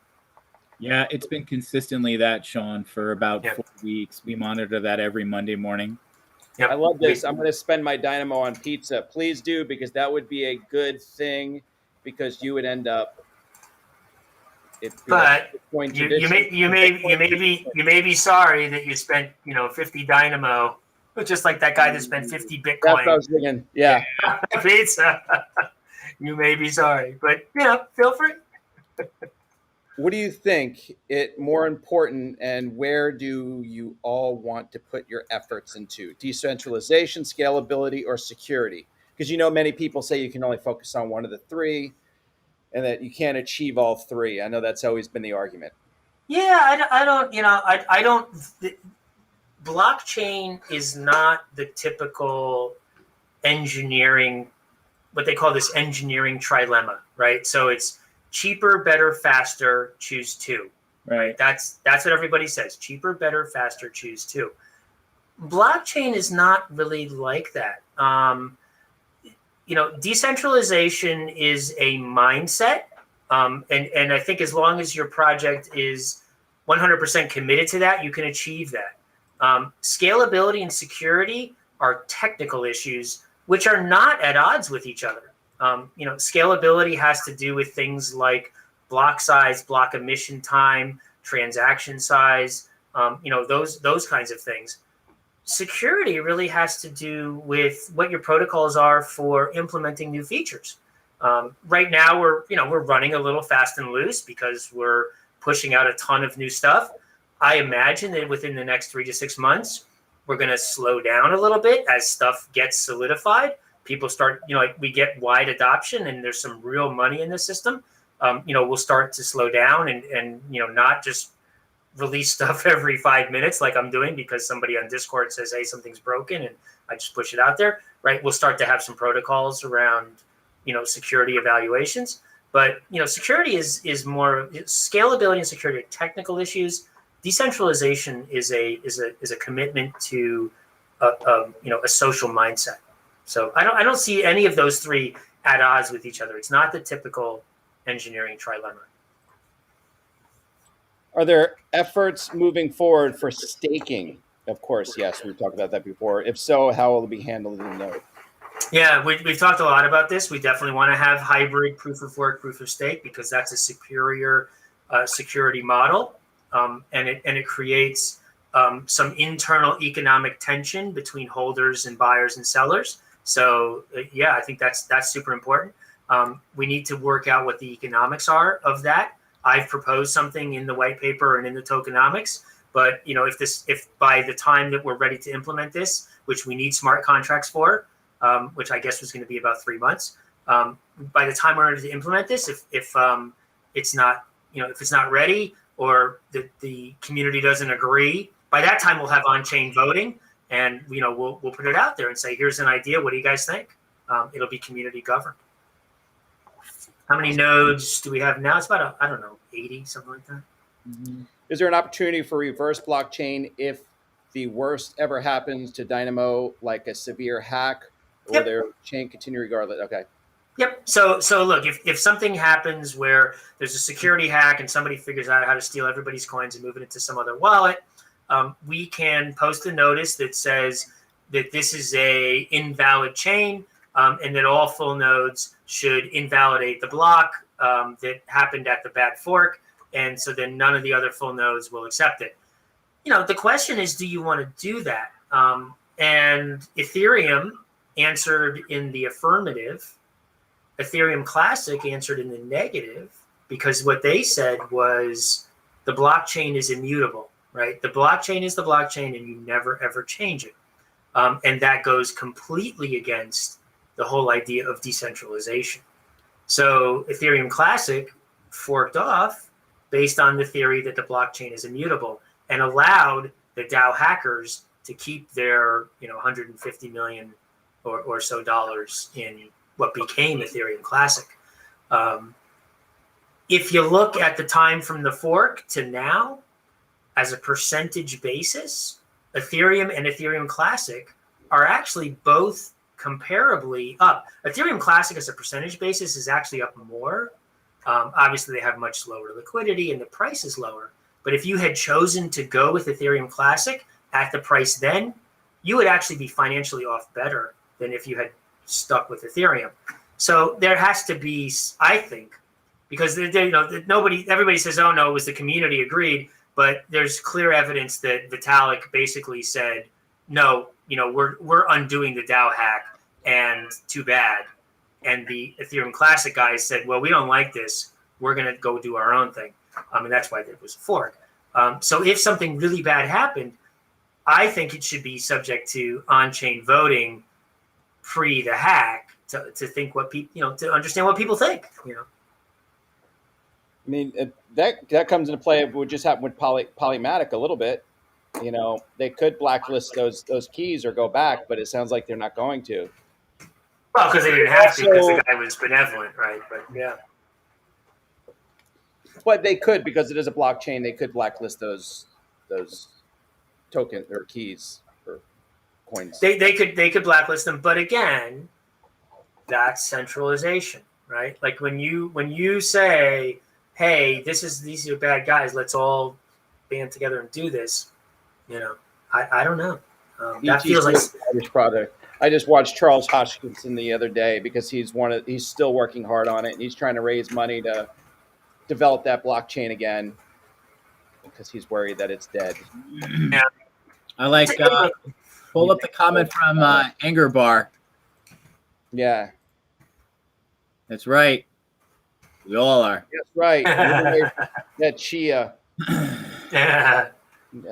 Yeah, it's been consistently that, Shaun, for about Yep. 4 weeks. We monitor that every Monday morning. Yep. I love this. I'm going to spend my Dynamo on pizza. Please do, because that would be a good thing, because you would end up. But you may be sorry that you spent 50 Dynamo, just like that guy that spent 50 Bitcoin. That's what I was thinking. Yeah. Pizza. You may be sorry, but feel free. What do you think it more important, and where do you all want to put your efforts into? Decentralization, scalability, or security? Because many people say you can only focus on one of the three, and that you can't achieve all three. I know that's always been the argument. Yeah, I don't. Blockchain is not the typical engineering, what they call this engineering trilemma, right? So it's cheaper, better, faster, choose 2. Right. That's what everybody says. Cheaper, better, faster, choose 2. Blockchain is not really like that. Decentralization is a mindset. And I think as long as your project is 100% committed to that, you can achieve that. Scalability and security are technical issues which are not at odds with each other. Scalability has to do with things like block size, block emission time, transaction size, those kinds of things. Security really has to do with what your protocols are for implementing new features. Right now, we're running a little fast and loose because we're pushing out a ton of new stuff. I imagine that within the next 3 to 6 months, we're going to slow down a little bit as stuff gets solidified. People start, we get wide adoption and there's some real money in the system. We'll start to slow down and not just release stuff every 5 minutes like I'm doing because somebody on Discord says, hey, something's broken, and I just push it out there, right? We'll start to have some protocols around, security evaluations. But, security is more scalability and security are technical issues. Decentralization is a commitment to a social mindset. So I don't see any of those three at odds with each other. It's not the typical engineering trilemma. Are there efforts moving forward for staking? Of course, yes. We've talked about that before. If so, how will it be handled in the node? Yeah, we've talked a lot about this. We definitely want to have hybrid proof of work, proof of stake, because that's a superior security model. And it creates some internal economic tension between holders and buyers and sellers. So I think that's super important. We need to work out what the economics are of that. I've proposed something in the white paper and in the tokenomics, but if by the time that we're ready to implement this, which we need smart contracts for, which I guess was going to be about 3 months, by the time we're ready to implement this, if it's not if it's not ready, or the community doesn't agree, by that time we'll have on-chain voting, and we'll put it out there and say, here's an idea. What do you guys think? It'll be community governed. How many nodes do we have now? It's about, I don't know, 80, something like that. Is there an opportunity for reverse blockchain if the worst ever happens to Dynamo, like a severe hack, or Yep. their chain continue regardless? Okay. Yep. So look, if something happens where there's a security hack and somebody figures out how to steal everybody's coins and move it into some other wallet, we can post a notice that says that this is a invalid chain, and that all full nodes should invalidate the block that happened at the bad fork, and so then none of the other full nodes will accept it. The question is, do you want to do that? And Ethereum answered in the affirmative. Ethereum Classic answered in the negative, because what they said was the blockchain is immutable, right? The blockchain is the blockchain, and you never, ever change it. And that goes completely against the whole idea of decentralization. So Ethereum Classic forked off based on the theory that the blockchain is immutable, and allowed the DAO hackers to keep their 150 million or so dollars in what became Ethereum Classic. If you look at the time from the fork to now, as a percentage basis, Ethereum and Ethereum Classic are actually both comparably up. Ethereum Classic as a percentage basis is actually up more. Obviously, they have much lower liquidity and the price is lower. But if you had chosen to go with Ethereum Classic at the price then, you would actually be financially off better than if you had stuck with Ethereum. So there has to be, I think, because everybody says, oh no, it was the community agreed, but there's clear evidence that Vitalik basically said, no, we're undoing the DAO hack, and too bad. And the Ethereum Classic guys said, well, we don't like this. We're going to go do our own thing. And that's why there was a fork. So if something really bad happened, I think it should be subject to on-chain voting pre the hack to think what people, to understand what people think. I mean, that comes into play of what just happened with Polymatic a little bit. They could blacklist those keys or go back, but it sounds like they're not going to. Well, because they didn't have to, because the guy was benevolent, right? But yeah. But they could, because it is a blockchain. They could blacklist those tokens or keys or coins. They could blacklist them, but again, that's centralization, right? Like when you say, hey, these are bad guys, let's all band together and do this. I don't know. That feels like this product. I just watched Charles Hoskinson the other day, because he's still working hard on it, and he's trying to raise money to develop that blockchain again, because he's worried that it's dead. Yeah. I like pull up the comment from Anger Bar. Yeah, that's right. We all are. That's right. That Chia. Yeah.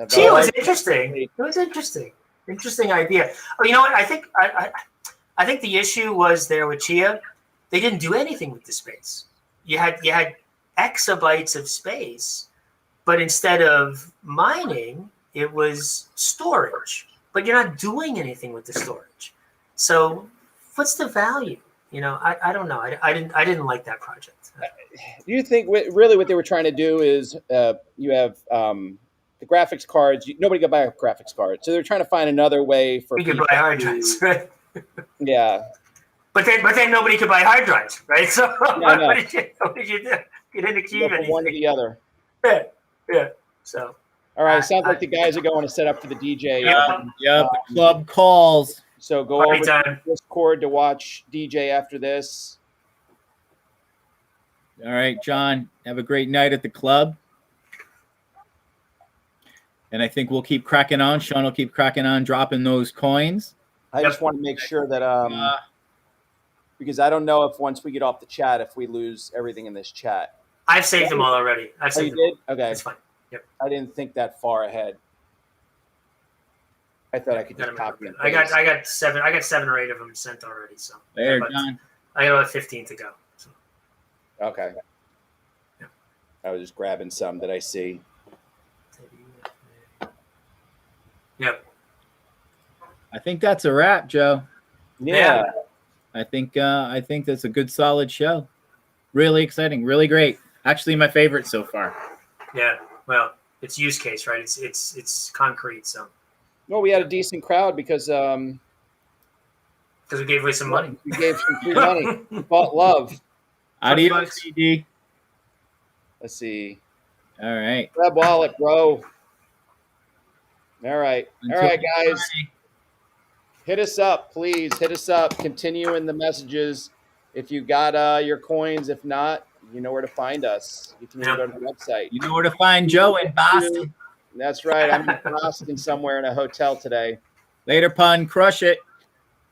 Chia was interesting. It was interesting. Interesting idea. Oh, you know what? I think the issue was there with Chia. They didn't do anything with the space. You had exabytes of space, but instead of mining, it was storage. But you're not doing anything with the storage. So, what's the value? I don't know. I didn't like that project. Do you think really what they were trying to do is you have the graphics cards? Nobody could buy a graphics card, so they're trying to find another way for you could buy hard drives, right? Yeah. But then nobody could buy hard drives, right? So no. what did you do? Get into Kiev from one to the other. Yeah. So. All right. Sounds like the guys are going to set up for the DJ. Yep. The club calls. So go over to Discord to watch DJ after this. All right, John. Have a great night at the club. And I think we'll keep cracking on. Shaun will keep cracking on, dropping those coins. I just want to make sure that because I don't know if once we get off the chat, if we lose everything in this chat. I've saved them all already. I've saved them. You did? Okay. That's fine. Yep. I didn't think that far ahead. I thought I could just copy them. I got 7 or 8 of them sent already. So there, John. I got about 15 to go. So. Okay. Yeah. I was just grabbing some that I see. Yep. I think that's a wrap, Joe. Yeah. I think that's a good solid show. Really exciting, really great. Actually, my favorite so far. Yeah. Well, it's use case, right? It's concrete. So Well, we had a decent crowd because we gave away some money. we gave some free money. We bought love. Adios, bucks. CD. Let's see. All right. Web wallet, bro. All right. All Until right, guys. Friday. Hit us up, please. Hit us up. Continue in the messages. If you got your coins, if not, you know where to find us. You can even go to the website. You know where to find Joe in Boston. That's right. I'm in Boston somewhere in a hotel today. Later, pun. Crush it.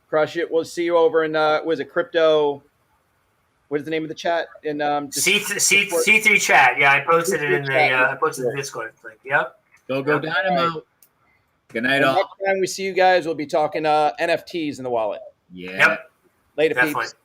Crush it. We'll see you over in was it crypto? What is the name of the chat? In C3 chat. Yeah, I posted it in the chat. I posted the Discord link. Yep. Go Dynamo. Right. Good night, And all. next time we see you guys, we'll be talking NFTs in the wallet. Yeah. Later, Definitely. peeps.